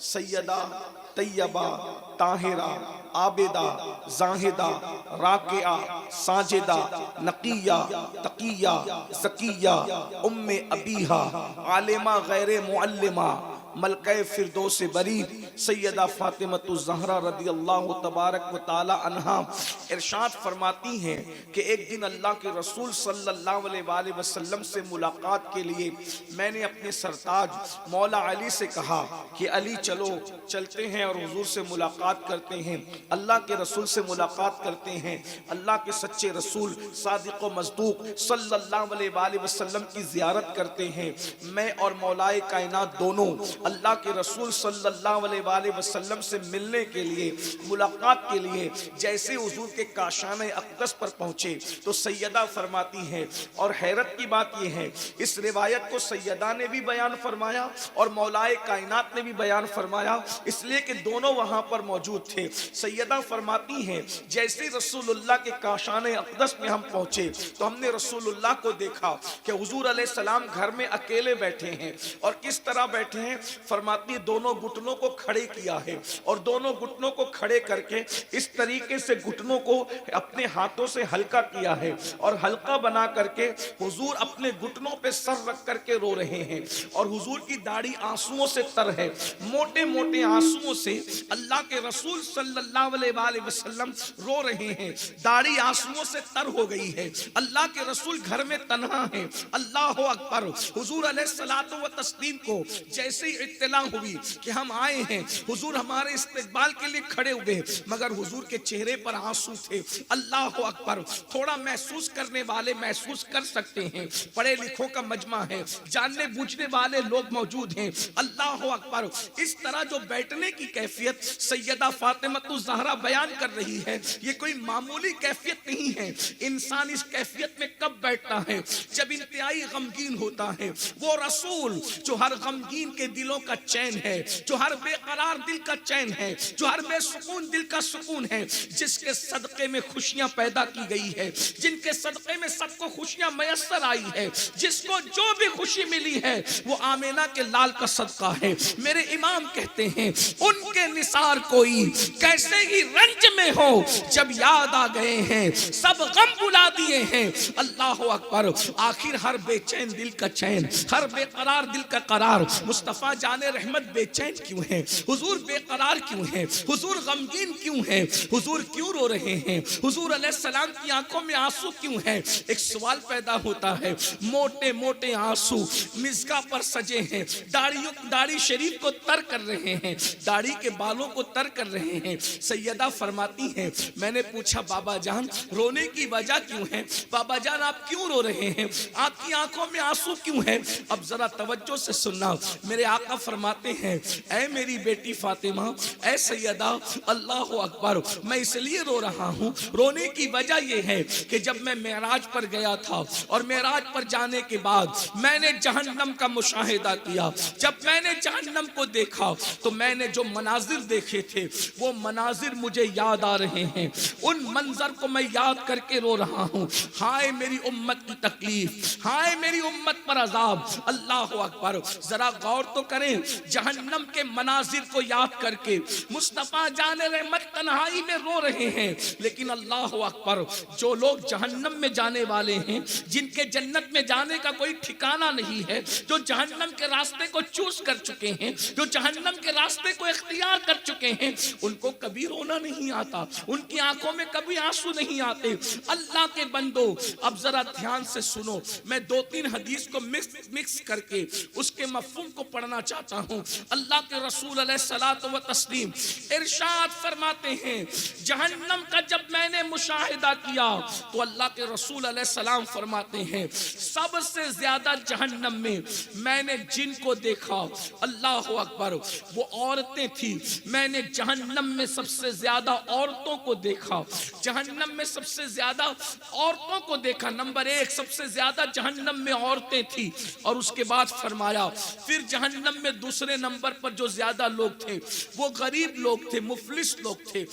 सैयदा, तैयबा, ताहिरा, आबिदा, जाहिदा, राकिया, साजिदा, नकिया, तकिया, ज़किया, उम्मे अबीहा, आलिमा गैर मुअल्लिमा, मलके फिरदौस बरी, सैयदा फातिमतु ज़हरा रदियल्लाहु तबारक व तआला अन्हा इरशाद फरमाती हैं कि एक दिन अल्लाह के रसूल सल्लल्लाहु अलैहि वसल्लम से मुलाकात के लिए मैंने अपने सरताज मौला अली से कहा कि अली चलो चलते हैं और हुजूर से मुलाकात करते हैं, अल्लाह के रसूल से मुलाकात करते हैं, अल्लाह के सच्चे रसूल सादिक व मज़दूक सल्लल्लाहु अलैहि वसल्लम की ज़ियारत करते हैं। मैं और मौलाए कायनात दोनों अल्लाह के रसूल सल्लल्लाहु अलैहि वसल्लम से मिलने के लिए, मुलाकात के लिए जैसे हुजूर के काशाने अक़दस पर पहुंचे तो सैयदा फरमाती हैं, और हैरत की बात यह है इस रिवायत को सैयदा ने भी बयान फरमाया और मौलाए कायनात ने भी बयान फरमाया, इसलिए कि दोनों वहां पर मौजूद थे। सैयदा फरमाती हैं जैसे रसूलुल्लाह के काशाने अक़दस में हम पहुंचे तो हमने रसूलुल्लाह को देखा कि हुजूर अलैहिस्सलाम घर में अकेले बैठे हैं, और किस तरह बैठे हैं फरमाती दोनों घुटनों को खड़े किया है और दोनों घुटनों को खड़े करके इस तरीके से घुटनों को अपने हाथों से हल्का किया है और हल्का बना करके हुजूर अपने घुटनों पे सर रख करके रो रहे हैं, और हुजूर की दाढ़ी आंसुओं से तर है, मोटे मोटे आंसुओं से अल्लाह के रसूल सल्लल्लाहु अलैहि वसल्लम रो रहे हैं, दाढ़ी आंसुओं से तर हो गई है। अल्लाह के रसूल घर में तन्हा है। अल्लाह अकबर। हुजूर अलैहिस्सलातु व तस्लीम को जैसे ही इत्तला हुई कि हम आए हैं, हुजूर हमारे इस्तेकबाल के लिए खड़े हुए, मगर हुजूर के चेहरे पर आंसू थे। अल्लाह अकबर। थोड़ा महसूस करने वाले महसूस कर सकते हैं, पढ़े लिखों का मजमा है, जानने बूझने वाले लोग मौजूद हैं। अल्लाह अकबर। इस तरह जो बैठने की कैफियत सैयदा फातिमतु ज़हरा बयान कर रही है, ये कोई मामूली कैफियत नहीं है। इंसान इस कैफियत में कब बैठता है? जब इंतहाई गमगीन होता है। वो रसूल जो हर गमगीन के दिलों का चैन है, जो हर बेकरार दिल का चैन है, जो हर बेसुकून दिल का सुकून है, जिसके सदक़े में खुशियां पैदा की गई है, जिनके सदक़े में सबको खुशियां मयस्सर आई है, जिसको जो भी खुशी मिली है वो आमिना के लाल का सदका है। मेरे इमाम कहते हैं उनके निसार कोई कैसे ही रंज में हो, जब याद आ गए हैं सब गम बुला दिए हैं। अल्लाह अकबर। आखिर हर बेचैन दिल का चैन, हर बेकरार दिल का करार। मुस्तफ़ा जाने रहमत बेचैन क्यों है? हुजूर बेकरार क्यों है? हुजूर गमगीन क्यों है? हुजूर क्यों रो रहे हैं? हुजूर अलैहिस्सलाम की आंखों में आंसू क्यों है? एक सवाल पैदा होता है। मोटे मोटे आंसू मिज़का पर सजे हैं, दाढ़ी शरीफ को तर कर रहे हैं, दाढ़ी के बालों को तर कर रहे हैं। सैयदा फरमाती हैं, मैंने पूछा बाबा जान रोने की वजह क्यों है? बाबा जान आप क्यों रो रहे हैं? आपकी आंखों में आंसू क्यों है? अब जरा तवज्जो से सुनना। मेरे आका फरमाते हैं, ऐ मेरी बेटी फातिमा, ऐ सैयदा, अल्लाह अकबर, मैं इसलिए रो रहा हूँ, रोने की वजह यह है कि जब मैं मेराज पर गया था और मेराज पर जाने के बाद मैंने जहन्नम का मुशाहिदा किया। जब मैंने जहन्नम को देखा तो मैंने जो मनाजिर देखे थे वो मनाजिर मुझे याद आ रहे हैं। उन मंजर को मैं याद करके रो रहा हूँ। हाय मेरी उम्मत की तकलीफ, हाय मेरी उम्मत पर अजाब। अल्लाह अकबर। जरा गौर तो करें, जहन्नम के मनाजिर को याद करके मुस्तफा जाने रहमत तन्हाई में रो रहे हैं। लेकिन अल्लाह अकबर, जो लोग जहन्नम में जाने वाले हैं, जिनके जन्नत में जाने का कोई ठिकाना नहीं है, जो जहन्नम के रास्ते को चूज कर चुके हैं, जो जहन्नम के रास्ते को इख्तियार कर चुके हैं, उनको कभी रोना नहीं आता, उनकी आंखों में कभी आंसू नहीं आते। अल्लाह के बंदो, अब जरा ध्यान से सुनो, मैं 2-3 हदीस को मिक्स करके उसके मफ़हूम को पढ़ना चाहता हूँ। अल्लाह के रसूल अलैहिस्सलातु व तस्लीम इरशाद फरमाते हैं, जहन्नम का जब मैंने मुशाहिदा किया तो अल्लाह के रसूल अलैहिस्सलाम फरमाते हैं, सबसे ज्यादा जहन्नम में मैंने जिनको देखा, अल्लाह अकबर, वो औरतें थी। मैंने जहन्नम में सबसे ज्यादा औरतों को देखा, जहन्नम में सबसे ज्यादा औरतों को देखा। नंबर 1 सबसे ज्यादा जहन्नम में औरतें थी, और उसके बाद फरमाया फिर जहन्नम में दूसरे नंबर पर जो ज्यादा लोग थे वो गरीब लोग थे, मुफलिस लोग थे।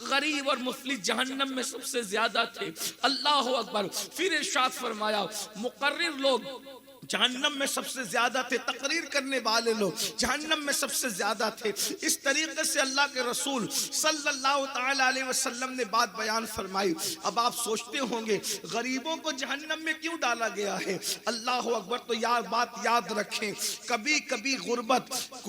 गरीब और मुफलिस जहन्नम में सबसे ज्यादा थे। अल्लाह अकबर। फिर इरशाद फरमाया, मुकर्रिर लोग जहन्नम में सबसे ज्यादा थे, तकरीर करने वाले लोग जहन्नम में सबसे ज्यादा थे। इस तरीके से अल्लाह के रसूल सल्लल्लाहु ताला अलैहि वसल्लम ने बात बयान फरमाई। अब आप सोचते होंगे गरीबों को जहन्नम में क्यों डाला गया है? अल्लाह अकबर। तो यार बात याद रखें, कभी कभी गुर्बत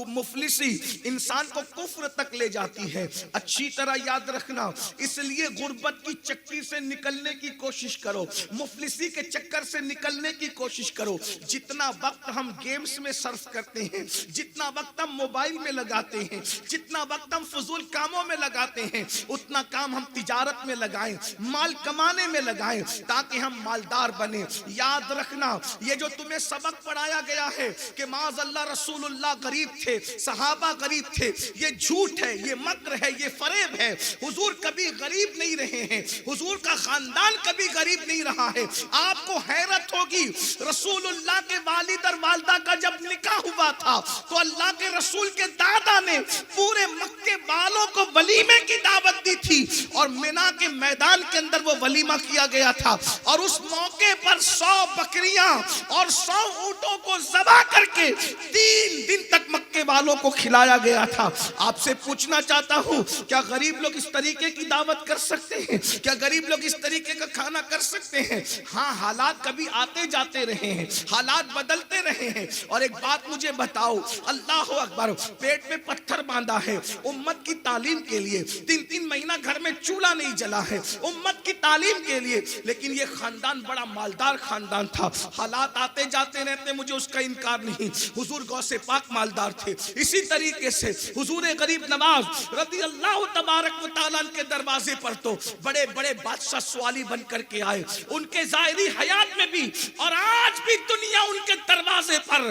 मुफलिसी इंसान को कुफ्र तक ले जाती है। अच्छी तरह याद रखना, इसलिए गुर्बत की चक्की से निकलने की कोशिश करो, मुफलिसी के चक्कर से निकलने की कोशिश करो। जितना वक्त हम गेम्स में सर्फ करते हैं, जितना वक्त हम मोबाइल में लगाते हैं, जितना वक्त हम फजूल कामों में लगाते हैं, उतना काम हम तिजारत में लगाएं, माल कमाने में लगाएं, ताकि हम मालदार बने। याद रखना, ये जो तुम्हें सबक पढ़ाया गया है कि माज़अल्लाह रसूलुल्लाह गरीब थे, सहाबा गरीब थे, ये झूठ है, ये मक्र है, ये फरेब है। हुजूर कभी गरीब नहीं रहे हैं, हुजूर का खानदान कभी गरीब नहीं रहा है। आपको हैरत होगी, रसूलुल्लाह के वालिद और वालदा का जब निकाह हुआ था तो अल्लाह के रसूल के दादा ने पूरे मक्के वालों को वलीमे की दावत दी थी और मिना के मैदान के अंदर वो वलीमा किया गया था। और उस मौके पर 100 बकरियां और 100 ऊंटों को ज़बह करके 3 दिन तक मक्के वालों को खिलाया गया था। आपसे पूछना चाहता हूं, क्या गरीब लोग इस तरीके की दावत कर सकते हैं? क्या गरीब लोग इस तरीके का खाना कर सकते हैं? हाँ, हालात कभी आते जाते रहे हैं, हालात बदलते रहे हैं। और एक बात मुझे बताओ, अल्लाह अकबर, पेट में पत्थर बांधा है उम्मत की तालीम के लिए, 3-3 महीना घर में चूल्हा नहीं जला है उम्मत की तालीम के लिए, लेकिन ये खानदान बड़ा मालदार खानदान था। हालात आते जाते रहते, मुझे उसका इनकार नहीं। हुजूर गौसे पाक मालदार थे। इसी तरीके से हुजूर गरीब नवाज रज़ी अल्लाह तबारक व तआला के दरवाजे पर तो बड़े बड़े बादशाह सवाली बन करके आए, उनके ज़ाहिरी हयात में भी और आज भी दुनिया उनके दरवाजे पर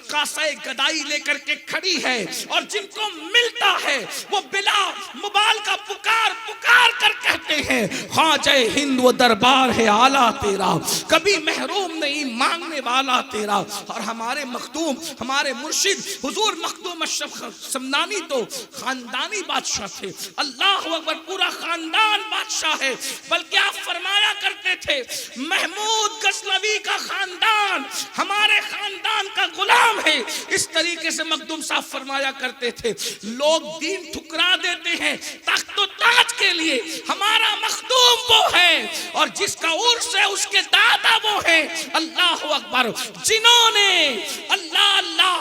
कासाए गदाई लेकर के खड़ी है। और जिनको मिलता है वो बिला मुबाल का पुकार पुकार कर कहते हैं, हाँ जय हिंद वो दरबार है आला तेरा, कभी महरूम नहीं मांगने वाला तेरा। और हमारे मखदूम, हमारे मुर्शिद हुजूर मखदूम अशरफ समनानी तो खानदानी बादशाह थे। अल्लाह अकबर, पूरा खानदान बादशाह है। बल्कि आप फरमाया करते थे, महमूद गजनवी का खानदान हमारे खानदान का गुलाम है। इस तरीके से मखदूम साहब फरमाया करते थे। लोग दीन ठुकरा देते हैं तख्त व ताज के लिए, हमारा मखदूम वो है और जिसका उर्स है उसके दादा वो है। अल्लाह अकबर, जिन्होंने अल्लाह अल्लाह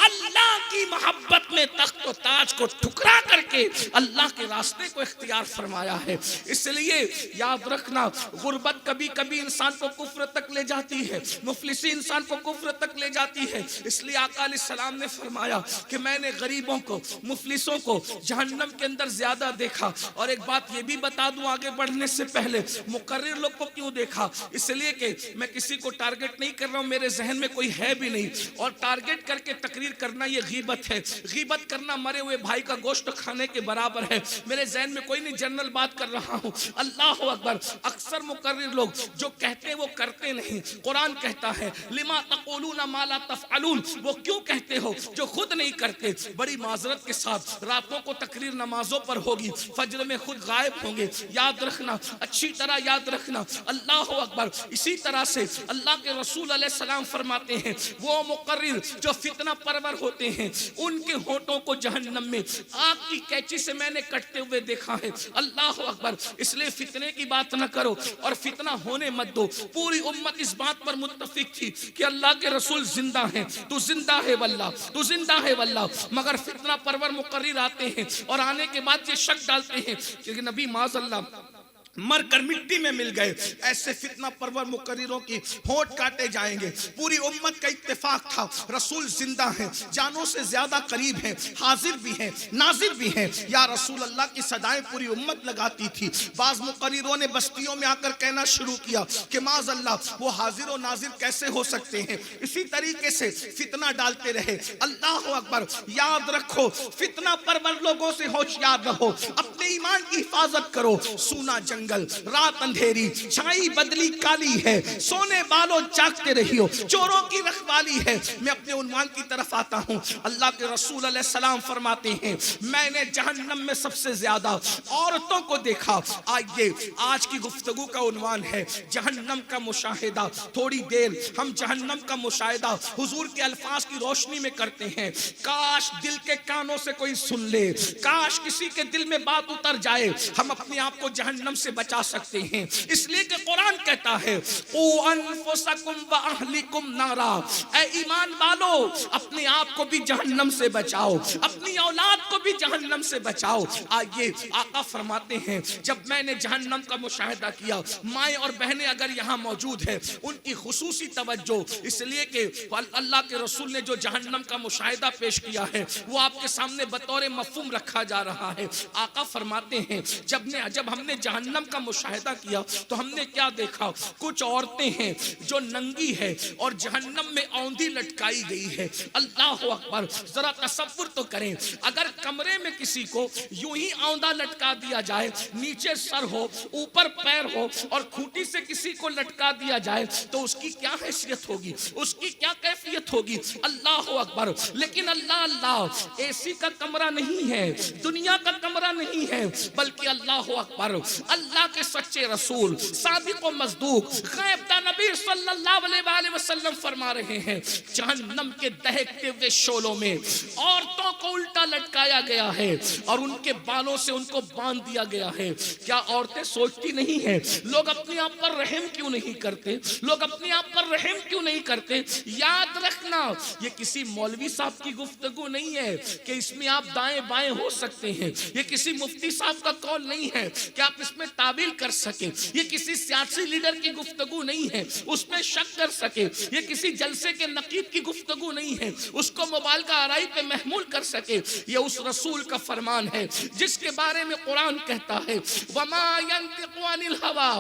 अल्लाह की मोहब्बत में तख्त व ताज को ठुकरा करके अल्लाह के रास्ते को इख्तियार फरमाया है। इसलिए याद रखना, गुर्बत कभी कभी इंसान को कुफ्र तक ले जाती है, मुफलिसी इंसान को कुफ्र तक ले जाती है। इसलिए आका अलैहिस्सलाम ने फरमाया कि मैंने गरीबों को, मुफलिसों को जहन्नम के अंदर ज्यादा देखा। और एक बात ये भी बता दूं आगे बढ़ने से पहले, मुकर्रिर लोग को क्यों देखा? इसलिए कि मैं किसी को टारगेट नहीं कर रहा हूं, मेरे जहन में कोई है भी नहीं। और टारगेट करके तकरीर करना ये गीबत है। गीबत करना मरे हुए भाई का गोश्त खाने के बराबर है। मेरे जहन में कोई नहीं, जनरल बात कर रहा हूं। अल्लाह अकबर, अक्सर मुकर्रिर लोग जो कहते हैं वो करते नहीं। कुरान कहता है, लिमा तक़ूलूना मा ला तफ़अलून, वो क्यों कहते हो जो खुद नहीं करते। बड़ी माजरत के साथ रातों को तकरीर नमाजों पर होगी, फज्र में खुद गायब होंगे। याद रखना, अच्छी तरह याद रखना। अल्लाह अकबर। इसी तरह से अल्लाह के रसूल अलैहिस्सलाम फरमाते हैं, वो मुकर्रिर जो फितना परवर होते हैं उनके होठों को जहन्नम में आग की कैंची से मैंने कटते हुए देखा है। अल्लाह अकबर। इसलिए फितने की बात न करो और फितना होने मत दो। पूरी उम्मत इस बात पर मुत्तफिक थी कि अल्लाह के रसूल जिंदा हैं, तू जिंदा है वल्लाह, तू जिंदा है वल्लाह। मगर फितना परवर मुकर्रिर आते हैं और आने के बाद ये शक डालते हैं कि नबी माज़अल्लाह मर कर मिट्टी में मिल गए। ऐसे फितना परवर मुकर्रिरों की होंठ काटे जाएंगे। पूरी उम्मत का इत्तेफाक था, रसूल जिंदा हैं, जानों से ज्यादा करीब हैं, हाजिर भी हैं, नाजिर भी हैं। या रसूल अल्लाह की सदाएं पूरी उम्मत लगाती थी। बाज मुकर्रिरों ने बस्तियों में आकर कहना शुरू किया कि माज़अल्लाह वो हाजिर और नाजिर कैसे हो सकते हैं। इसी तरीके से फितना डालते रहे। अल्लाह अकबर। याद रखो, फितना परवर लोगों से होशियार रहो, अपने ईमान की हिफाजत करो। सूना जंग जंगल, रात अंधेरी, छाई बदली काली है, सोने वालों जागते रहियो, चोरों की रखवाली है। मैं अपने उन्वान की तरफ आता हूं। अल्लाह के रसूल अलैहिस्सलाम फरमाते हैं, मैंने जहन्नम में सबसे ज्यादा औरतों को देखा। आइए आज की गुफ्तगू का उन्वान है जहन्नम का मुशाहिदा। थोड़ी देर हम जहन्नम का मुशाहिदा हुजूर के अल्फाज की रोशनी में करते हैं। काश दिल के कानों से कोई सुन ले, काश किसी के दिल में बात उतर जाए, हम अपने आप को जहन्नम से बचा सकते हैं। इसलिए कि कुरान कहता है ओ अनफुसकुम व अहलिकुम नारा, ऐ ईमान वालों अपने आप को भी जहन्नम से बचाओ, अपनी औलाद को भी जहन्नम से बचाओ। आइए आका फरमाते हैं जब मैंने जहन्नम का मुशाहिदा किया, माएँ और बहनें अगर यहाँ मौजूद है उनकी खुसूसी तवज्जो, इसलिए कि अल्लाह के रसूल ने जो जहन्नम का मुशाहिदा पेश किया है वो आपके सामने बतौर मफ़हूम रखा जा रहा है। आका फरमाते हैं जब हमने जहन्नम का मुशाहिदा किया तो हमने क्या देखा, कुछ औरतें हैं जो नंगी है और जहन्नम में औंधी लटकाई गई है। अल्लाह अकबर, जरा तसव्वुर तो करें, अगर कमरे में किसी को यूं ही औंधा लटका दिया जाए, नीचे सर हो ऊपर पैर हो और खूंटी से किसी को लटका दिया जाए तो उसकी क्या हैसियत होगी, उसकी क्या कैफियत होगी। अल्लाह अकबर। लेकिन अल्लाह अल्लाह एसी का कमरा नहीं है, दुनिया का कमरा नहीं है, बल्कि अल्लाह अकबर अल्लाह के सच्चे रसूल सादिक व मज़दूक ग़ैबदा नबी सल्लल्लाहु अलैहि वसल्लम फरमा रहे हैं जहन्नम के दहकते हुए शोलों में औरतों को उल्टा लटकाया गया है और उनके बालों से उनको बांध दिया गया है। क्या औरतें सोचती नहीं है लोग अपने आप पर रहम क्यों नहीं करते, लोग अपने आप पर रहम क्यों नहीं करते। याद रखना ये किसी मौलवी साहब की गुफ्तगू नहीं है कि इसमें आप दाएं बाएं हो सकते हैं, ये किसी मुफ्ती साहब का कौल नहीं है कि आप इसमें ताबील कर सके, ये किसी सियासी लीडर की गुफ्तगू नहीं है उसमें शक कर सके, ये किसी जलसे के नकीब की गुफ्तगू नहीं है उसको मोबाइल का आराई पे महमूल कर सके। ये उस रसूल का फरमान है जिसके बारे में कुरान कहता है वमा यंतिकु अनिल हवा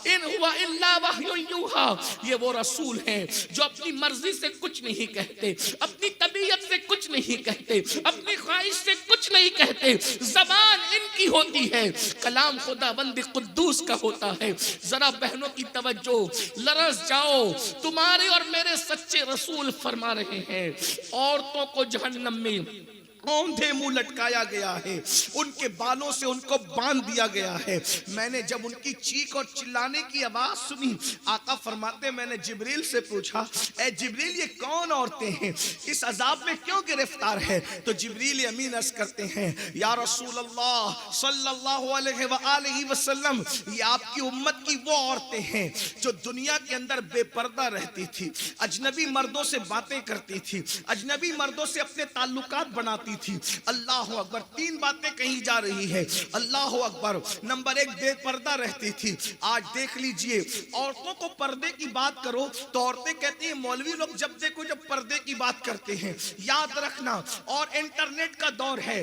इन हुवा इल्ला वह्युन यूहा। ये वो रसूल हैं जो अपनी मर्जी से कुछ नहीं कहते, अपनी तबीयत से कुछ नहीं कहते, अपनी ख्वाहिश से कुछ नहीं कहते, जबान इनकी होती है, कलाम खुदाबंद कुद्दूस का होता है। जरा बहनों की तवज्जो, लरस जाओ, तुम्हारे और मेरे सच्चे रसूल फरमा रहे हैं औरतों को जहन्नम में औंधे मुंह लटकाया गया है, उनके बालों से उनको बांध दिया गया है। मैंने जब उनकी चीख और चिल्लाने की आवाज सुनी, आका फरमाते मैंने जिब्रील से पूछा ए जिब्रील ये कौन औरतें हैं, इस अजाब में क्यों गिरफ्तार है। तो जिब्रील अमीन अर्ज करते हैं या रसूल अल्लाह सल्लल्लाहु अलैहि वसल्लम, ये आपकी उम्मत की वो औरतें हैं जो दुनिया के अंदर बेपर्दा रहती थी, अजनबी मर्दों से बातें करती थी, अजनबी मर्दों से अपने ताल्लुकात बनाती थी। अल्लाह अकबर, तीन बातें कही जा रही है। अल्लाह अकबर, नंबर एक बेपर्दा रहती थी। आज देख लीजिए औरतों को पर्दे की बात करो तो औरतें कहती हैं मौलवी लोग जब देखो जब पर्दे की बात करते हैं। याद रखना, और इंटरनेट का दौर है,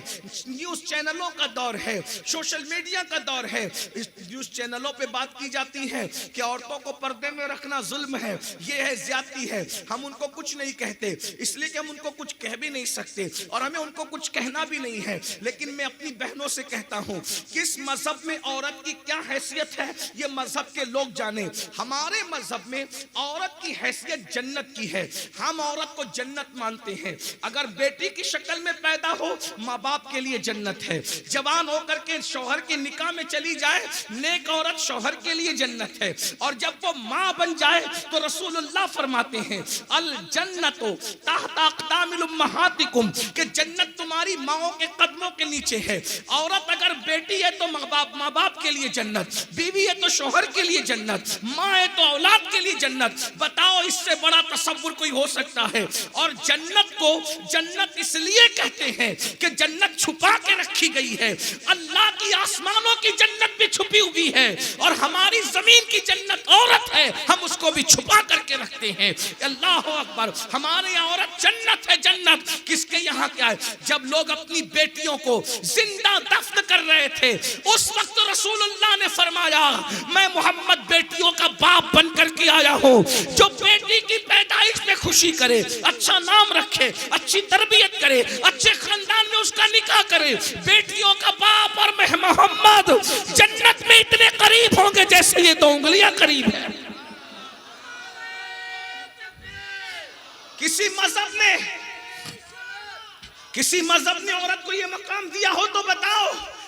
न्यूज चैनलों का दौर है, सोशल मीडिया का दौर है। इस न्यूज चैनलों पे बात की जाती है कि औरतों को पर्दे में रखना जुल्म है, ये है ज्यादती है। हम उनको कुछ नहीं कहते इसलिए कि हम उनको कुछ कह भी नहीं सकते और हमें उनको कुछ कहना भी नहीं है। लेकिन मैं अपनी बहनों से कहता हूं किस मजहब में औरत की क्या हैसियत है ये मजहब के लोग जाने। हमारे मजहब में औरत की हैसियत जन्नत की है, हम औरत को जन्नत मानते हैं। अगर बेटी की शक्ल में पैदा हो माँ बाप के लिए जन्नत है, जवान होकर के शौहर के निकाह में चली जाए नेक औरत शौहर के लिए जन्नत है, और जब वो माँ बन जाए तो रसूलुल्लाह फरमाते हैं अल जन्नतो तहत अक़दामिल उम्महातिकुम, कि जन्नत तुम्हारी माओ के कदमों के नीचे है। औरत अगर बेटी है तो माँ बाप के लिए जन्नत, बीवी है तो शौहर के लिए जन्नत, माँ है तो औलाद के लिए जन्नत। बताओ इससे बड़ा तसव्वुर कोई हो सकता है। और जन्नत को जन्नत इसलिए कहते हैं कि जन्नत छुपा के रखी गई है। अल्लाह की आसमानों की जन्नत भी छुपी हुई है और हमारी जमीन की जन्नत औरत है, हम उसको भी छुपा करके रखते हैं। अल्लाह अकबर, हमारे यहाँ औरत जन्नत है, जन्नत। किसके यहाँ क्या है? जब लोग अपनी बेटियों को जिंदा दफन कर रहे थे उस वक्त रसूलुल्लाह ने फरमाया मैं मोहम्मद बेटियों का बाप बन करके आया हूँ, जो बेटी की पैदाइश में खुशी करे, अच्छा नाम रखे, अच्छी तरबियत करे, अच्छे खानदान में उसका निकाह करे। बेटियों का बाप और मैं मोहम्मद जन्नत में इतने करीब होंगे जैसे ये 2 उंगलियां करीब है। किसी मजहब ने औरत को ये मकाम दिया हो तो बताओ,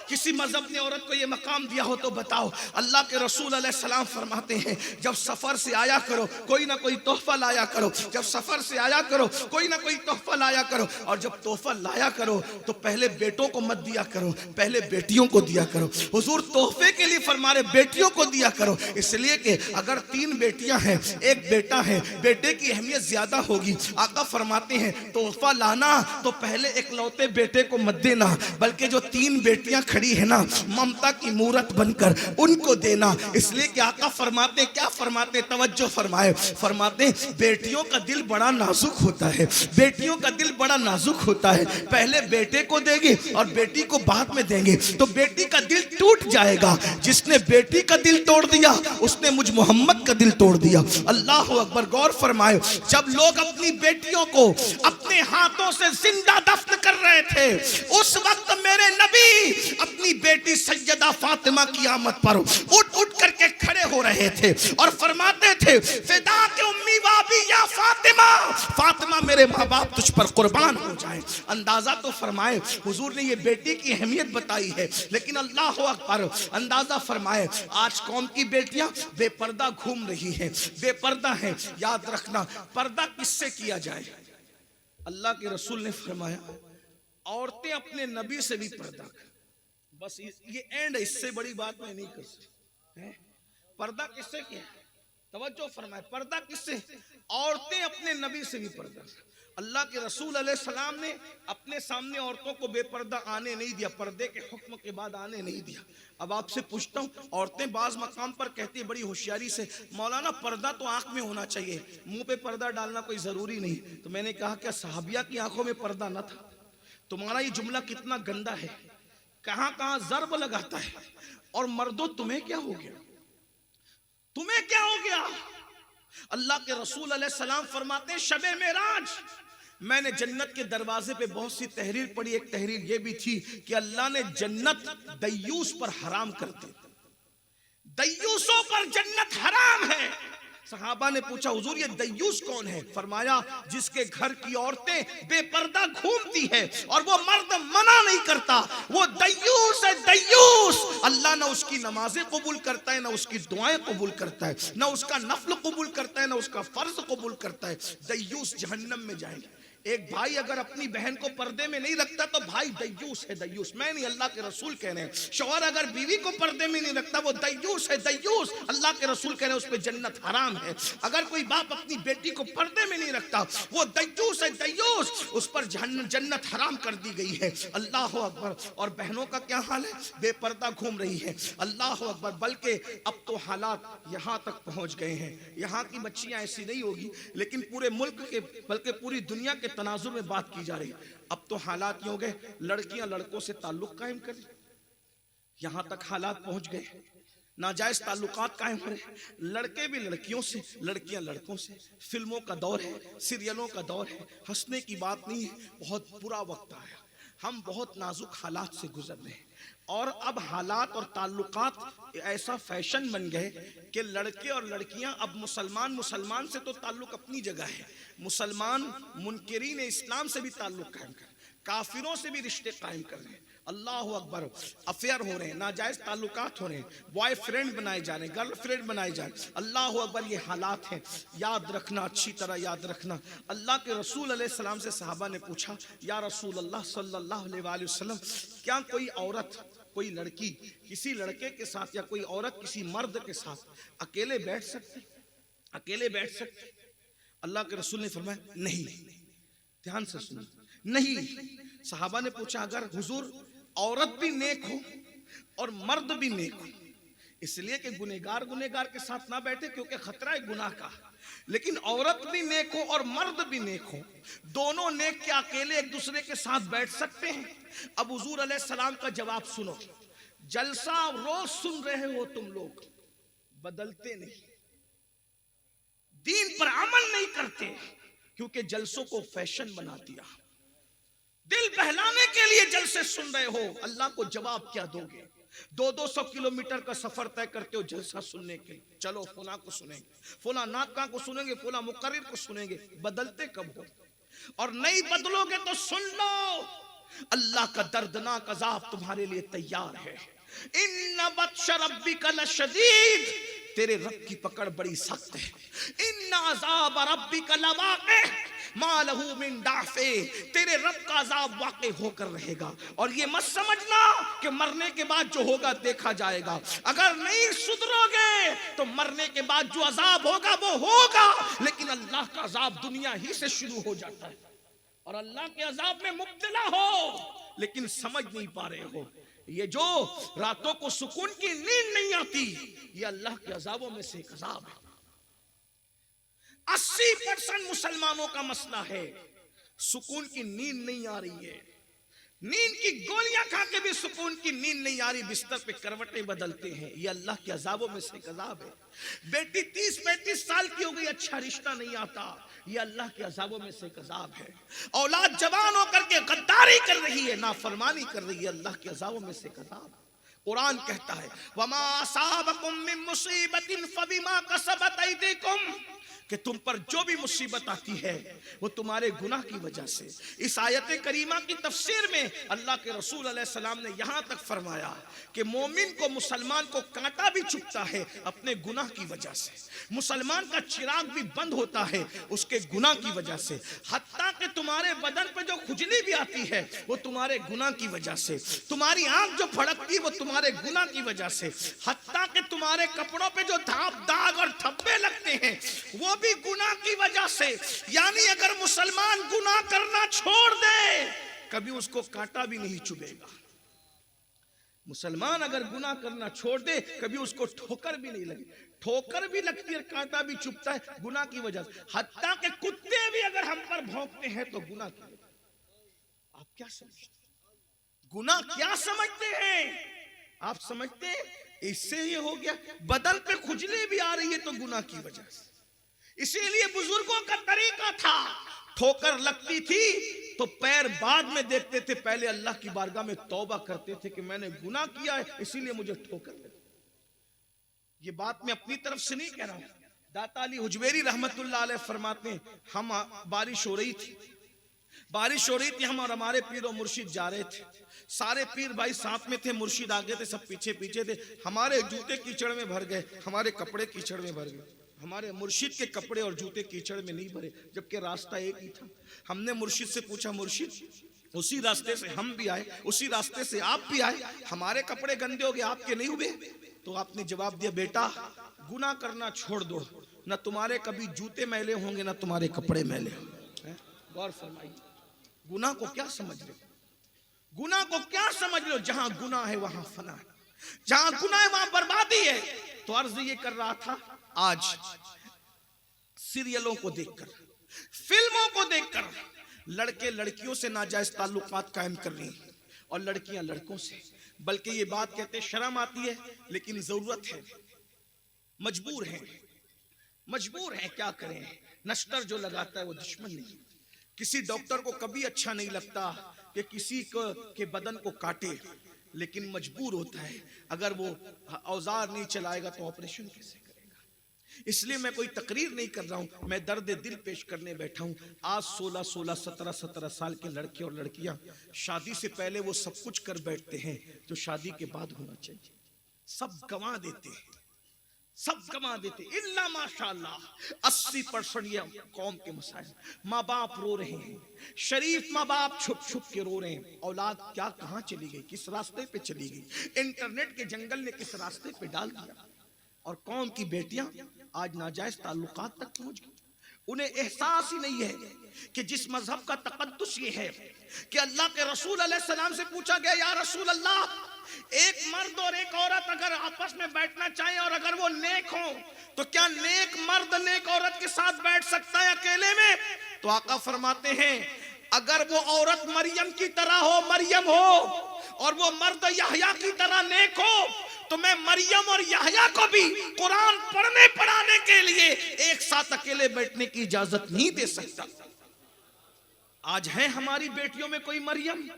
किसी मजहब ने औरत को ये मकाम दिया हो तो बताओ। अल्लाह के रसूल अलैहिस्सलाम फरमाते हैं, जब सफर से आया करो कोई ना कोई तोहफा लाया करो, जब सफर से आया करो कोई ना कोई तोहफा लाया करो, और जब तोहफा लाया करो तो पहले बेटों को मत दिया करो, पहले बेटियों को दिया करो। हुजूर तोहफे के लिए फरमा रहे बेटियों को दिया करो, इसलिए कि अगर 3 बेटियां हैं 1 बेटा है, बेटे की अहमियत ज्यादा होगी। आका फरमाते हैं तोहफा लाना तो पहले इकलौते बेटे को मत देना, बल्कि जो 3 बेटियां खड़ी है ना ममता की मूरत बनकर उनको देना। इसलिए कि आका फरमाते क्या फरमाते, तवज्जो फरमाए, फरमाते बेटियों का दिल बड़ा नाजुक होता है, बेटियों का दिल बड़ा नाजुक होता है। पहले बेटे को देंगे और बेटी को बाद में देंगे तो बेटी का दिल टूट जाएगा। जिसने बेटी का दिल तोड़ दिया उसने मुझ मोहम्मद का दिल तोड़ दिया। अल्लाह अकबर। गौर फरमाए, जब लोग अपनी बेटियों को अपने हाथों से जिंदा दफन कर रहे थे उस वक्त मेरे नबी अपनी बेटी सैयदा फातिमा की आमद पर उठ उठ करके खड़े हो रहे थे और फरमाते थे फिदा के उम्मी वाबी या फातिमा, फातिमा मेरे माँ बाप तुझ पर कुर्बान हो जाए। अंदाजा तो फरमाए, हुजूर ने ये बेटी की अहमियत बताई है, लेकिन अल्लाह अकबर, अंदाजा फरमाए आज कौम की बेटियां बेपर्दा घूम रही हैं, बेपर्दा हैं। याद रखना पर्दा किससे किया जाए? अल्लाह के रसूल ने फरमाया औरतें अपने नबी से भी पर्दा कर। बस ये एंड है, इससे बड़ी बात मैं नहीं कर सकती। पर्दा किससे किया? तवज्जो फरमाए, पर्दा किससे? औरतें अपने नबी से भी पर्दा। अल्लाह के रसूल अलैहिस्सलाम ने अपने सामने औरतों को बेपर्दा आने नहीं दिया, पर्दे के हुक्म के बाद आने नहीं दिया। अब आपसे पूछता हूँ, औरतें बाज मकाम पर कहती है बड़ी होशियारी से मौलाना पर्दा तो आंख में होना चाहिए, मुंह पे पर्दा डालना कोई जरूरी नहीं। तो मैंने कहा क्या सहाबिया की आंखों में पर्दा न था? तुम्हारा ये जुमला कितना गंदा है, कहां कहां जर्ब लगाता है। और मर्दों तुम्हें क्या हो गया, तुम्हें क्या हो गया? अल्लाह के रसूल अलैहिस्सलाम फरमाते हैं शबे मेराज मैंने जन्नत के दरवाजे पे बहुत सी तहरीर पढ़ी, एक तहरीर ये भी थी कि अल्लाह ने जन्नत दय्यूस पर हराम कर दी, दय्यूसों पर जन्नत हराम है। सहाबा ने पूछा हुजूर ये दय्यूस कौन है? फरमाया जिसके घर की औरतें बेपर्दा घूमती है और वो मर्द मना नहीं करता, वो दय्यूस है, दय्यूस। अल्लाह ना उसकी नमाजें कबूल करता है, ना उसकी दुआएं कबूल करता है, ना उसका नफल कबूल करता है, ना उसका फर्ज कबूल करता है। दय्यूस जहन्नम में जाएंगे। एक भाई अगर अपनी बहन को पर्दे में नहीं रखता तो भाई दय्यूस है, दय्यूस। मैं नहीं, अल्लाह के रसूल कह रहे हैं। शौहर अगर बीवी को पर्दे में नहीं रखता वो दय्यूस है, दय्यूस। अल्लाह के रसूल कह रहे हैं उस पर जन्नत हराम है। अगर कोई बाप अपनी बेटी को पर्दे में नहीं रखता वो दय्यूस है, दय्यूस, उस पर जन्नत हराम कर दी गई है। अल्लाह अकबर। और बहनों का क्या हाल है? बेपर्दा घूम रही है। अल्लाह अकबर। बल्कि अब तो हालात यहाँ तक पहुँच गए हैं, यहाँ की बच्चियाँ ऐसी नहीं होगी लेकिन पूरे मुल्क के बल्कि पूरी दुनिया के तनाजुर में बात की जा रही है। अब तो हालात ये हो गए लड़कियां लड़कों से ताल्लुक कायम करें, यहां तक हालात पहुंच गए, नाजायज ताल्लुकात कायम करें, लड़के भी लड़कियों से, लड़कियां लड़कों से। फिल्मों का दौर है, सीरियलों का दौर है, हंसने की बात नहीं है, बहुत बुरा वक्त आया। हम बहुत नाजुक हालात से गुजर रहे हैं और अब हालात और ताल्लुकात ऐसा फैशन बन गए कि लड़के और लड़कियां अब मुसलमान से तो ताल्लुक अपनी जगह है, मुसलमान मुनकिरीन इस्लाम से भी ताल्लुक कायम कर, काफिरों से भी रिश्ते कायम कर रहे हैं। अल्लाह अकबर। अफेयर हो रहे हैं, नाजायज ताल्लुकात हो रहे हैं, बॉयफ्रेंड बनाए जा रहे हैं, गर्लफ्रेंड बनाए जा रहे हैं। अल्लाह अकबर। ये हालात हैं, याद रखना, अच्छी तरह याद रखना। अल्लाह के रसूल अलैहिस्सलाम से सहाबा ने पूछा या रसूल अल्लाह सल्लल्लाहु अलैहि वसल्लम क्या कोई औरत, कोई लड़की किसी लड़के के साथ या कोई औरत किसी मर्द के साथ अकेले बैठ सकती, अकेले बैठ सकती? अल्लाह के रसूल ने फरमाया नहीं। ध्यान से सुनो, नहीं। सहाबा ने पूछा अगर हुजूर औरत भी नेक हो और मर्द भी नेक हो, इसलिए कि गुनहगार गुनहगार के साथ ना बैठे क्योंकि खतरा है गुनाह का, लेकिन औरत भी नेक हो और मर्द भी नेक हो, दोनों नेक के अकेले एक दूसरे के साथ बैठ सकते हैं? अब हुजूर अलैहिस्सलाम का जवाब सुनो। जलसा रोज सुन रहे हो तुम लोग, बदलते नहीं, दीन पर अमल नहीं करते क्योंकि जलसों को फैशन बना दिया। दिल बहलाने के लिए जलसे सुन रहे हो, अल्लाह को जवाब क्या दोगे? 200 किलोमीटर का सफर तय करते हो जलसा सुनने के लिए, चलो फुला को सुनेंगे, फुला नाका को सुनेंगे, फुला मुकर्रिर को सुनेंगे, बदलते कब हो? और नहीं बदलोगे तो सुन लो, अल्लाह का दर्दनाक अजाब तुम्हारे लिए तैयार है। इन्ना बत्श रब्बिका लशदीद, तेरे रब की पकड़ बड़ी सख्त है। इन्ना अज़ाब रब्बिका लवाक़ि मा लहू मिन दाफ़े, तेरे रब का अजाब वाक़े होकर रहेगा। और ये मत समझना कि मरने के बाद जो होगा देखा जाएगा। अगर नहीं सुधरोगे तो मरने के बाद जो अजाब होगा वो होगा, लेकिन अल्लाह का अजाब दुनिया ही से शुरू हो जाता है। और अल्लाह के अजाब में मुब्तला हो लेकिन समझ नहीं पा रहे हो। ये जो रातों को सुकून की नींद नहीं आती, ये अल्लाह के अजाबों में से एक अजाब है। 80% मुसलमानों का मसला है, सुकून की नींद नहीं आ रही है। नींद की गोलियां खा के भी सुकून की नींद नहीं आ रही, बिस्तर पे करवटें बदलते हैं। ये अल्लाह के अजाबों में से एक अजाब है। बेटी 30-35 साल की हो गई, अच्छा रिश्ता नहीं आता, ये अल्लाह के अजाबों में से एक अजाब है। औलाद जवान होकर के गद्दारी कर रही है, नाफरमानी कर रही है, अल्लाह के अजाबों में से एक अजाब। कुरान कहता है वमा असाबकुम मिन मुसीबतिन फबिमा कसबत ऐदीकुम, कि तुम पर जो भी मुसीबत आती है वो तुम्हारे गुनाह की वजह से। इस आयत करीमा की तफसीर में अल्लाह के रसूल अलैहिस्सलाम ने यहाँ तक फरमाया कि मोमिन को, मुसलमान को कांटा भी चुभता है अपने गुनाह की वजह से, मुसलमान का चिराग भी बंद होता है उसके गुनाह की वजह से, हत्ता कि तुम्हारे बदन पे जो खुजली भी आती है वो तुम्हारे गुनाह की वजह से, तुम्हारी आंख जो फड़कती है वो तुम्हारे गुनाह की वजह से, हत्ता कि तुम्हारे कपड़ों पे जो दाग और धब्बे लगते हैं वो भी गुनाह की वजह से। यानी अगर मुसलमान गुनाह करना छोड़ दे कभी उसको कांटा भी नहीं चुभेगा। मुसलमान अगर गुनाह करना छोड़ दे कभी उसको ठोकर भी नहीं लगी। ठोकर भी लगती है, कांटा भी चुभता है गुनाह की वजह से। हत्ता के कुत्ते भी अगर हम पर भौंकते हैं तो गुनाह की वजह। आप क्या समझते, गुनाह क्या समझते हैं? आप समझते हैं इससे ये हो गया, बदन पे खुजली भी आ रही है तो गुनाह की वजह से। इसीलिए बुजुर्गों का तरीका था, ठोकर लगती थी तो पैर बाद में देखते थे, पहले अल्लाह की बारगाह में तौबा करते थे कि मैंने गुनाह किया है इसीलिए मुझे ठोकर लगी। ये बात मैं अपनी तरफ से नहीं कह रहा हूं, दाता अली हुजवेरी रहमतुल्लाह अलैह फरमाते हैं, हम बारिश हो रही थी, हम और हमारे पीर और मुर्शिद जा रहे थे, सारे पीर भाई साथ में थे, मुर्शिद आगे थे, सब पीछे पीछे थे। हमारे जूते कीचड़ में भर गए, हमारे कपड़े कीचड़ में भर गए। हमारे मुर्शिद के कपड़े और जूते कीचड़ में नहीं भरे, जबकि रास्ता एक ही था। हमने मुर्शिद से पूछा, मुर्शिद उसी रास्ते से हम भी आए, उसी रास्ते से आप भी आए, हमारे कपड़े गंदे हो गए आपके नहीं हुए? तो आपने जवाब दिया, बेटा गुनाह करना छोड़ दो, ना तुम्हारे कभी जूते मैले होंगे ना तुम्हारे कपड़े मैले होंगे। गौर फरमाइए, गुनाह को क्या समझ लो, गुनाह को क्या समझ लो? जहां गुनाह है वहां फना है, जहां गुनाह है वहां बर्बादी है। तो अर्ज ये कर रहा था, आज सीरियलों को देखकर, फिल्मों को देखकर लड़के लड़कियों से नाजायज ताल्लुकात कायम कर रही हैं और लड़कियां लड़कों से। बल्कि ये बात कहते शर्म आती है लेकिन जरूरत है, मजबूर हैं, क्या करें? नश्तर जो लगाता है वो दुश्मन नहीं। किसी डॉक्टर को कभी अच्छा नहीं लगता कि किसी के बदन को काटे, लेकिन मजबूर होता है। अगर वो औजार नहीं चलाएगा तो ऑपरेशन कैसे करेगा? इसलिए मैं कोई तकरीर नहीं कर रहा हूं, मैं दर्द दिल पेश करने बैठा हूं। आज 16, 17 साल के लड़के और लड़कियां शादी से पहले वो सब कुछ कर बैठते हैं जो शादी के बाद होना चाहिए। सब गंवा देते हैं, सब गंवा देते, इल्ला माशाअल्लाह 80% ये कौम के मसाइल। माँ बाप रो रहे हैं, शरीफ माँ बाप छुप छुप के रो रहे हैं। औलाद क्या कहाँ चली गई, किस रास्ते पे चली गई, इंटरनेट के जंगल ने किस रास्ते पे डाल दिया। और कौम की बेटियां आज नाजायज ताल्लुकात तक पहुंच गई। उन्हें एहसास ही नहीं है कि जिस मजहब का तकद्दुस ये है कि अल्लाह के रसूल अलैहिस्सलाम से पूछा गया, या रसूल अल्लाह, एक मर्द और एक औरत अगर आपस में बैठना चाहे और अगर वो नेक हो तो क्या नेक मर्द नेक औरत के साथ बैठ सकता है अकेले में? तो आका फरमाते हैं, अगर वो औरत मरियम की तरह हो, मरियम हो, और वो मर्द यहया की तरह नेक हो, तो मैं मरियम और यहया को भी कुरान पढ़ने पढ़ाने के लिए एक साथ अकेले बैठने की इजाजत नहीं दे सकता। आज है हमारी बेटियों में कोई मरियम,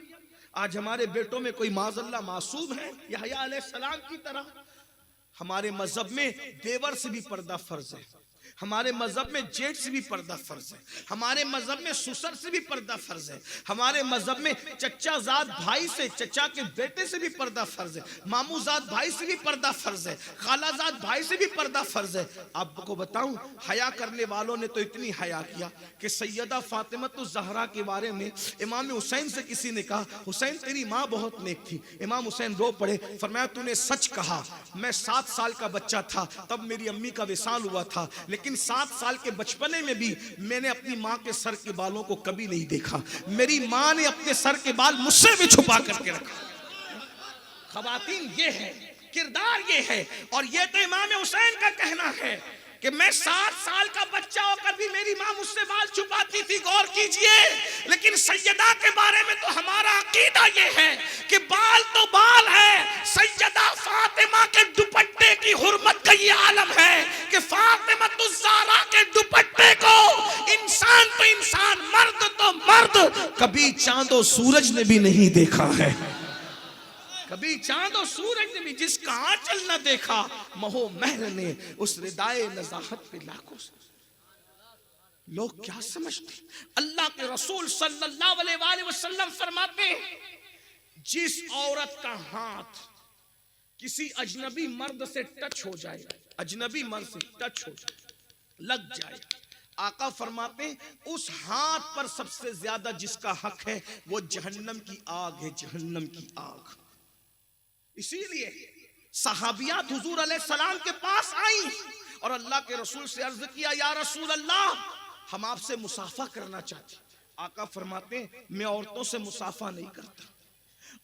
आज हमारे बेटों में कोई माज़अल्लाह मासूम है यहया अलैहिस्सलाम की तरह? हमारे मजहब में देवर से भी पर्दा फर्ज है, हमारे मजहब में जेठ से भी पर्दा फर्ज है, हमारे मजहब में ससुर से भी पर्दा फर्ज है, हमारे मजहब में चचा जात भाई से, चचा के बेटे से भी पर्दा फर्ज है, मामू जात भाई से भी पर्दा फर्ज है, खाला जात भाई से भी पर्दा फर्ज है। आपको बताऊं, हया करने वालों ने तो इतनी हया किया कि सैयदा फातिमा ज़हरा के बारे में इमाम हुसैन से किसी ने कहा, हुसैन तेरी माँ बहुत नेक थी। इमाम हुसैन रो पड़े, फरमाया तूने सच कहा, मैं 7 साल का बच्चा था तब मेरी अम्मी का विसाल हुआ था, लेकिन 7 साल के बचपने में भी मैंने अपनी माँ के सर के बालों को कभी नहीं देखा। मेरी माँ ने अपने सर के बाल मुझसे भी छुपा करके रखा। खवातीन ये है, किरदार ये है। और ये तो इमाम हुसैन का कहना है कि मैं 7 साल का बच्चा होकर भी मेरी माँ मुझसे बाल छुपाती थी। गौर कीजिए, लेकिन सैयदा के बारे में तो हमारा अकीदा ये है कि बाल तो बाल है। सैयदा फातिमा के दुपट्टे की हुर्मत का ये आलम है कि फातिमा तो ज़हरा के दुपट्टे को इंसान तो इंसान, मर्द तो मर्द कभी चांद और सूरज ने भी नहीं देखा है। कभी चांद और सूरज ने भी जिसका आंचल न देखा, महो महर ने उस रिदाए नज़ाहत पे लाखों। लोग क्या समझते, अल्लाह के रसूल सल्लल्लाहु अलैहि वसल्लम फरमाते हैं, जिस औरत का हाथ किसी अजनबी मर्द से टच हो जाए, अजनबी मर्द से टच हो जाए, लग जाए, आका फरमाते हैं उस हाथ पर सबसे ज्यादा जिसका हक है वो जहन्नम की आग है, जहन्नम की आग। इसीलिए सहाबियात हुजूर अलैहिस्सलाम के पास आई और अल्लाह के रसूल से अर्ज किया, या रसूल अल्लाह, हम आपसे मुसाफा करना चाहते। आका फरमाते हैं मैं औरतों से मुसाफा नहीं करता।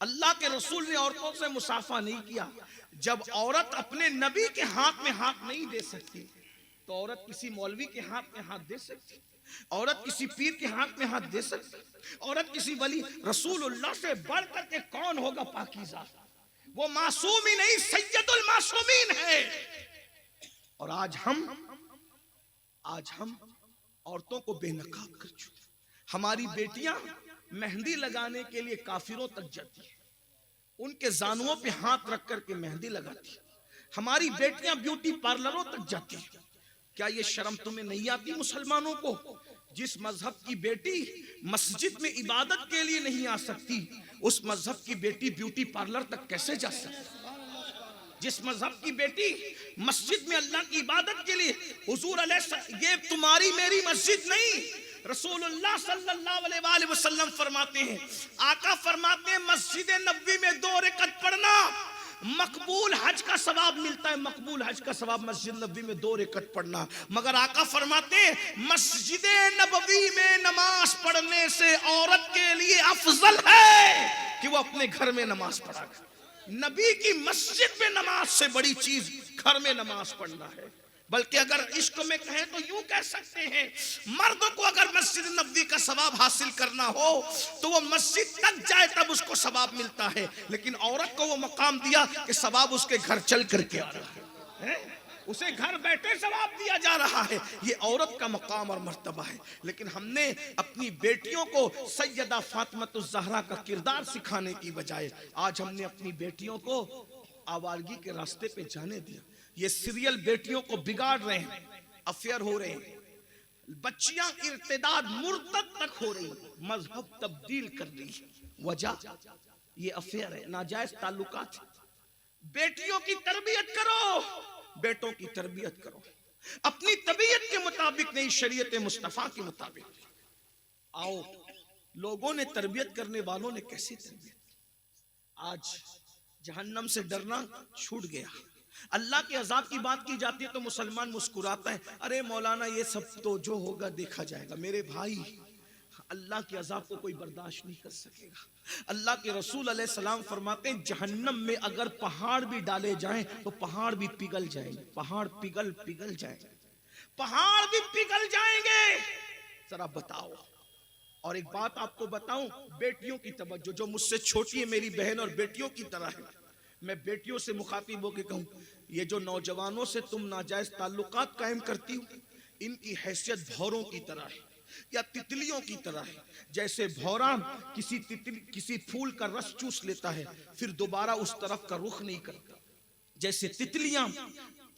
अल्लाह के रसूल ने औरतों से मुसाफा नहीं किया। जब औरत अपने नबी के हाथ में हाथ नहीं दे सकती तो औरत किसी मौलवी के हाथ में हाथ दे सकती, औरत किसी पीर के हाथ में हाथ दे सकती, औरत किसी वली रसूलुल्लाह से बढ़ करके कौन होगा पाकीज़ा? वो मासूम ही नहीं, सैयदुल मासूमीन है। और आज हम औरतों को बेनकाब कर चुके। हमारी बेटियां मेहंदी लगाने के लिए काफिरों तक जाती है, उनके जानुओं पे हाथ रख करके मेहंदी लगाती है। हमारी बेटियां ब्यूटी पार्लरों तक जाती है। क्या ये शर्म तुम्हें नहीं आती मुसलमानों को? जिस मजहब की बेटी मस्जिद में इबादत के लिए नहीं आ सकती, उस मजहब की बेटी ब्यूटी पार्लर तक कैसे जा सकती? जिस मजहब की बेटी मस्जिद में अल्लाह की इबादत के लिए, हुजूर अलैहि, ये तुम्हारी मेरी मस्जिद नहीं, रसूलुल्लाह सल्लल्लाहु अलैहि वसल्लम फरमाते हैं, आका फरमाते हैं मस्जिद नबवी में 2 रकात पढ़ना मकबूल हज का सवाब मिलता है। मकबूल हज का सवाब मस्जिद नबवी में 2 रकात पढ़ना। मगर आका फरमाते हैं मस्जिद नबवी में नमाज पढ़ने से औरत के लिए अफजल है कि वो अपने घर में नमाज पढ़ा। नबी की मस्जिद में नमाज से बड़ी चीज घर में नमाज पढ़ना है। बल्कि अगर इश्क में कहें तो यूं कह सकते हैं, मर्द को अगर मस्जिद नबवी का सवाब हासिल करना हो तो वो मस्जिद तक जाए तब उसको सवाब मिलता है, लेकिन औरत को वो मकाम दिया कि सवाब उसके घर चल करके आ रहा है, उसे घर बैठे सवाब दिया जा रहा है। ये औरत का मकाम और मर्तबा है। लेकिन हमने अपनी बेटियों को सैयदा फातिमा ज़हरा का किरदार सिखाने की बजाय आज हमने अपनी बेटियों को आवारगी के रास्ते पे जाने दिया। ये सीरियल बेटियों को बिगाड़ रहे हैं, अफेयर हो रहे हैं, बच्चियां इर्तिदाद मुर्तद तक हो रही, मजहब तब्दील कर रही है। वजह ये अफेयर है, नाजायज ताल्लुकात। बेटियों की तरबियत करो, बेटों की तरबियत करो, अपनी तबीयत के मुताबिक नहीं, शरीयत मुस्तफा के मुताबिक। आओ, लोगों ने तरबियत करने वालों ने कैसी तरबियत, आज जहन्नम से डरना छूट गया। अल्लाह के अजाब की बात की जाती है तो मुसलमान मुस्कुराता है, अरे मौलाना ये सब तो जो होगा देखा जाएगा। मेरे भाई, अल्लाह के अजाब को कोई बर्दाश्त नहीं कर सकेगा। अल्लाह के रसूल अलैहि सलाम फरमाते हैं जहन्नम में अगर पहाड़ भी डाले जाएं तो पहाड़ भी पिघल जाएंगे, पहाड़ पिघल जाएंगे, पहाड़ भी पिघल जाएंगे। जरा बताओ। और एक बात आपको बताऊं, बेटियों की तवज्जो, जो मुझसे छोटी है मेरी बहन और बेटियों की तरह है, मैं बेटियों से मुखातिब होकर कहूं, ये जो नौजवानों से तुम नाजायज ताल्लुकात कायम करती हो, इनकी हैसियत भौरों की तरह है। या तितलियों की तरह है। जैसे भौरा किसी फूल का रस चूस लेता है, फिर दोबारा उस तरफ का रुख नहीं करता। जैसे तितलियां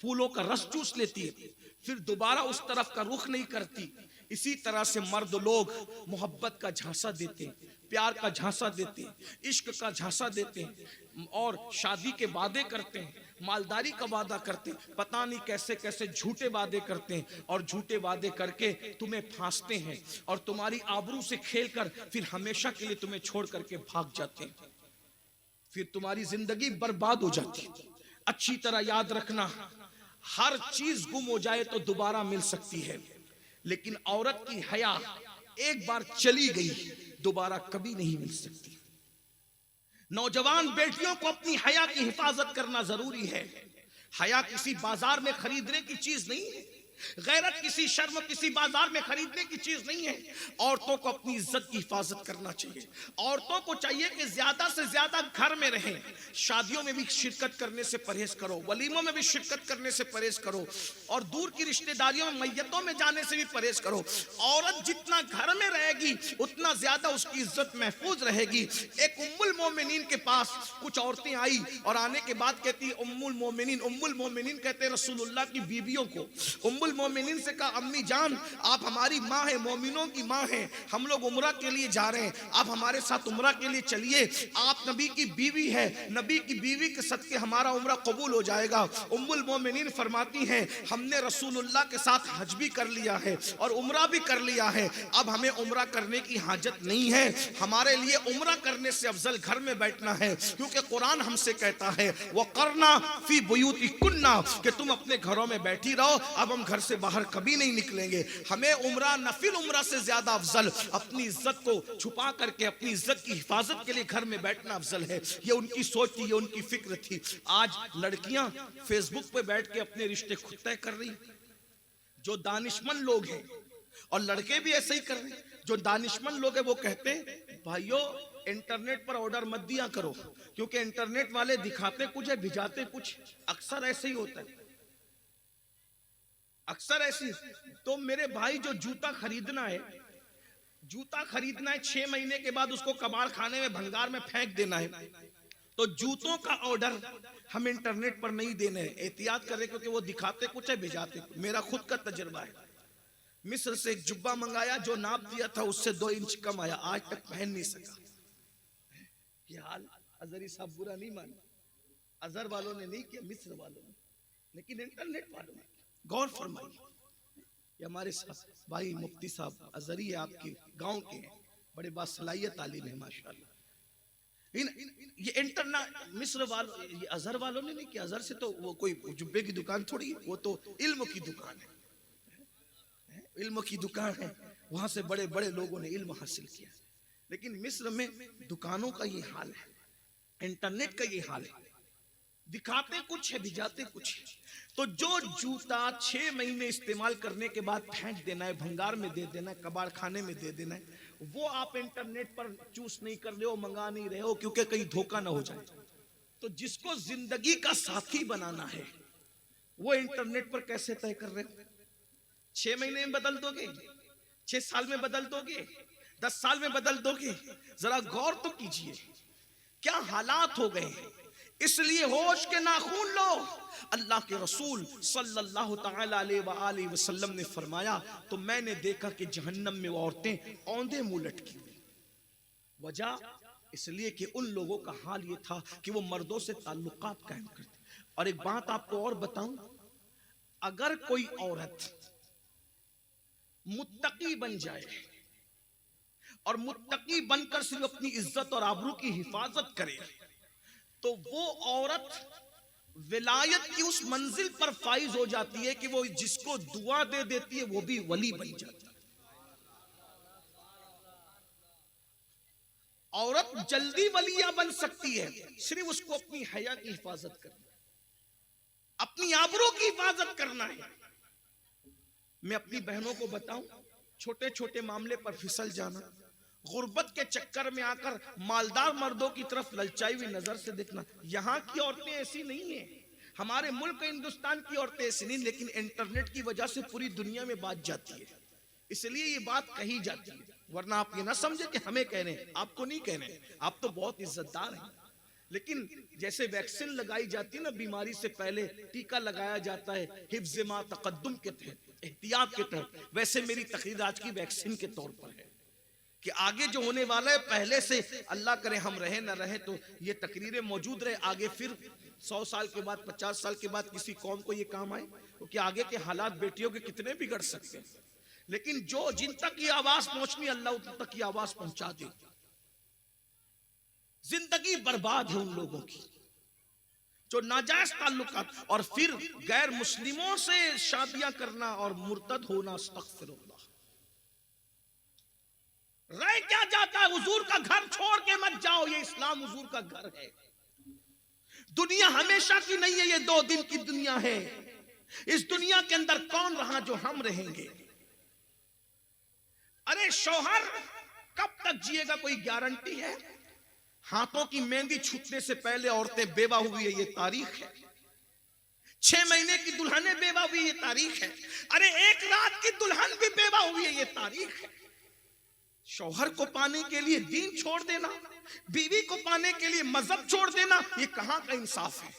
फूलों का रस चूस लेती है, फिर दोबारा उस तरफ का रुख नहीं करती, इसी तरह से मर्द लोग मोहब्बत का झांसा देते हैं, प्यार का झांसा देते हैं, इश्क का झांसा देते हैं और शादी के वादे करते हैं, मालदारी का वादा करते हैं, पता नहीं कैसे कैसे झूठे वादे करते हैं और झूठे वादे करके तुम्हें फांसते हैं और तुम्हारी आबरू से खेलकर फिर हमेशा के लिए तुम्हें छोड़ करके भाग जाते हैं, फिर तुम्हारी जिंदगी बर्बाद हो जाती है। अच्छी तरह याद रखना, हर चीज गुम हो जाए तो दोबारा मिल सकती है, लेकिन औरत की हया एक बार चली गई दोबारा कभी नहीं मिल सकती। नौजवान बेटियों को अपनी हया की हिफाजत करना जरूरी है। हया किसी बाजार में खरीदने की चीज नहीं है, गैरत किसी शर्म किसी बाजार में खरीदने की चीज नहीं है। औरतों को अपनी इज्जत की हिफाजत करना चाहिए। औरतों को चाहिए कि ज्यादा से ज्यादा घर में रहें, शादियों में भी शिरकत करने से परहेज करो, वलीमों में भी शिरकत करने से परहेज करो और दूर की रिश्तेदारियों में मैयतों में जाने से भी परहेज करो। औरत जितना घर में रहेगी उतना ज्यादा उसकी इज्जत महफूज रहेगी। एक उम्मुल मोमिनीन के पास कुछ औरतें आई और आने के बाद कहती उम्मुल मोमिनीन कहते रसूलुल्लाह की बीवियों को, उम्मुल मोमिनीन से कहा अम्मी जान आप हमारी माँ है, मोमिनों की माँ है, हम लोग उम्रा के लिए जा रहे हैं, आप हमारे साथ उम्रा के लिए चलिए, आप नबी की बीवी है, नबी की बीवी के सदके हमारा उम्रा कबूल हो जाएगा। उम्मुल मोमिनीन फरमाती हैं हमने रसूलुल्लाह के साथ हज भी कर लिया है और उम्रा भी कर लिया है, अब हमें उम्रा करने की हाजत नहीं है, हमारे लिए उम्रा करने से अफजल घर में बैठना है, क्योंकि कुरान हमसे कहता है वो करना फी बुयूतिकुन्ना कि तुम अपने घरों में बैठी रहो, अब हम घर से बाहर कभी नहीं निकलेंगे। हमें उम्रा नफिल उम्रा से ज्यादा अफजल अपनी इज्जत को छुपा करके अपनी इज्जत की हिफाजत के लिए घर में बैठना अफजल है। ये उनकी सोच थी, ये उनकी फिक्र थी। आज लड़कियां फेसबुक पे बैठ के अपने रिश्ते खुद तय कर रही, जो दानिशमंद लोग हैं, और लड़के भी ऐसे ही कर रहे हैं। जो दानिशमंद लोग हैं वो कहते हैं भाइयों इंटरनेट पर ऑर्डर मत दिया करो, क्योंकि इंटरनेट वाले दिखाते कुछ है भिजाते कुछ, अक्सर ऐसे ही होता है, अक्सर ऐसी। तो मेरे भाई जो जूता खरीदना है 6 महीने के बाद उसको कबाड़ खाने में भंगार में फेंक देना है, तो जूतों का ऑर्डर हम इंटरनेट पर नहीं देने हैं, एहतियात करें, क्योंकि वो दिखाते कुछ है भिजाते कुछ। मेरा खुद का तजुर्बा है, मिस्र से एक जुब्बा मंगाया, जो नाप दिया था उससे 2 इंच कम आया, आज तक पहन नहीं सका। ये हाल अजहरी साहब बुरा नहीं माना, अजहर वालों ने नहीं किया, मिस्र वालों ने, लेकिन इंटरनेट वालों ने। गौर फरमाइए, ये हमारे भाई मुफ्ती साहब अजहरी है, आपके गांव के हैं, बड़े बासलाहियत आलिम है माशाल्लाह। ये इंटरनेट मिस्र वालों, ये अजहर वालों ने नहीं किया। अजहर से तो वो कोई जुब्बे की दुकान थोड़ी है, वो तो इल्म की दुकान है, इल्म की दुकान है, वहां से बड़े बड़े लोगों ने इल्म हासिल किया। लेकिन मिस्र में दुकानों का ये हाल है, इंटरनेट का ये हाल है, दिखाते कुछ है भिजाते कुछ है। तो जो जूता 6 महीने इस्तेमाल करने के बाद फेंक देना है, भंगार में दे देना है, कबाड़ खाने में दे देना है, वो आप इंटरनेट पर चूज नहीं कर रहे हो, मंगा नहीं रहे हो, क्योंकि कहीं धोखा ना हो जाए। तो जिसको जिंदगी का साथी बनाना है वो इंटरनेट पर कैसे तय कर रहे हो? 6 महीने में बदल दोगे, 6 साल में बदल दोगे, 10 साल में बदल दोगे? जरा गौर तो कीजिए क्या हालात हो गए हैं। इसलिए होश के नाखून लो। अल्लाह के रसूल सल्लल्लाहु तआला अलैहि वसल्लम ने फरमाया, तो मैंने देखा कि जहन्नम में वो औरतें औंधे मुंह लटकी हुई। वजह इसलिए कि उन लोगों का हाल ये था कि वो मर्दों से ताल्लुकात कायम करते। और एक बात आपको और बताऊं, अगर कोई औरत मुत्तकी बन जाए और मुत्तकी बनकर सिर्फ अपनी इज्जत और आबरू की हिफाजत करे, तो वो औरत विलायत की उस मंजिल पर फाइज हो जाती है कि वो जिसको दुआ दे देती है वो भी वली बन जाती है। औरत जल्दी वलिया बन सकती है, सिर्फ उसको अपनी हया की हिफाजत करना, अपनी आबरू की हिफाजत करना है। मैं अपनी बहनों को बताऊं, छोटे छोटे मामले पर फिसल जाना, गुर्बत के चक्कर में आकर मालदार मर्दों की तरफ ललचाई हुई नजर से देखना। यहाँ की औरतें ऐसी नहीं है, हमारे मुल्क हिंदुस्तान की औरतें ऐसी नहीं, लेकिन इंटरनेट की वजह से पूरी दुनिया में बात जाती है। इसलिए ये बात कही जाती है, वरना आप ये ना समझे कि हमें कह रहे हैं, आपको नहीं कह रहे हैं, आप तो बहुत इज्जतदार हैं। लेकिन जैसे वैक्सीन लगाई जाती है ना बीमारी से पहले, टीका लगाया जाता है हिफ्ज़ मा तक़द्दुम के तहत, एहतियात के तहत, वैसे मेरी तकरीर आज की वैक्सीन के तौर पर है कि आगे जो होने वाला है पहले से, अल्लाह करे हम रहे ना रहे तो ये तकरीरें मौजूद रहे, आगे फिर 100 साल के बाद 50 साल के बाद किसी कौम को ये काम आए, क्योंकि आगे के हालात बेटियों के कितने बिगड़ सकते हैं। लेकिन जो जिन तक ये आवाज पहुंचनी, अल्लाह उन तक ये आवाज पहुंचा दे। जिंदगी बर्बाद है उन लोगों की जो नाजायज ताल्लुकात और फिर गैर मुस्लिमों से शादियां करना और मुर्तद होना, अस्तगफिरुल्लाह। रह क्या जाता है, हुजूर का घर छोड़ के मत जाओ, ये इस्लाम हुजूर का घर है। दुनिया हमेशा की नहीं है, ये 2 दिन की दुनिया है। इस दुनिया के अंदर कौन रहा जो हम रहेंगे? अरे शौहर कब तक जिएगा, कोई गारंटी है? हाथों की मेहंदी छूटने से पहले औरतें बेवा हुई है, ये तारीख है। 6 महीने की दुल्हनें बेवा हुई, ये तारीख है। अरे 1 रात की दुल्हन भी बेवा हुई है, ये तारीख है। शौहर को पाने के लिए दीन छोड़ देना, बीवी को पाने के लिए मजहब छोड़ देना, ये कहां का इंसाफ है?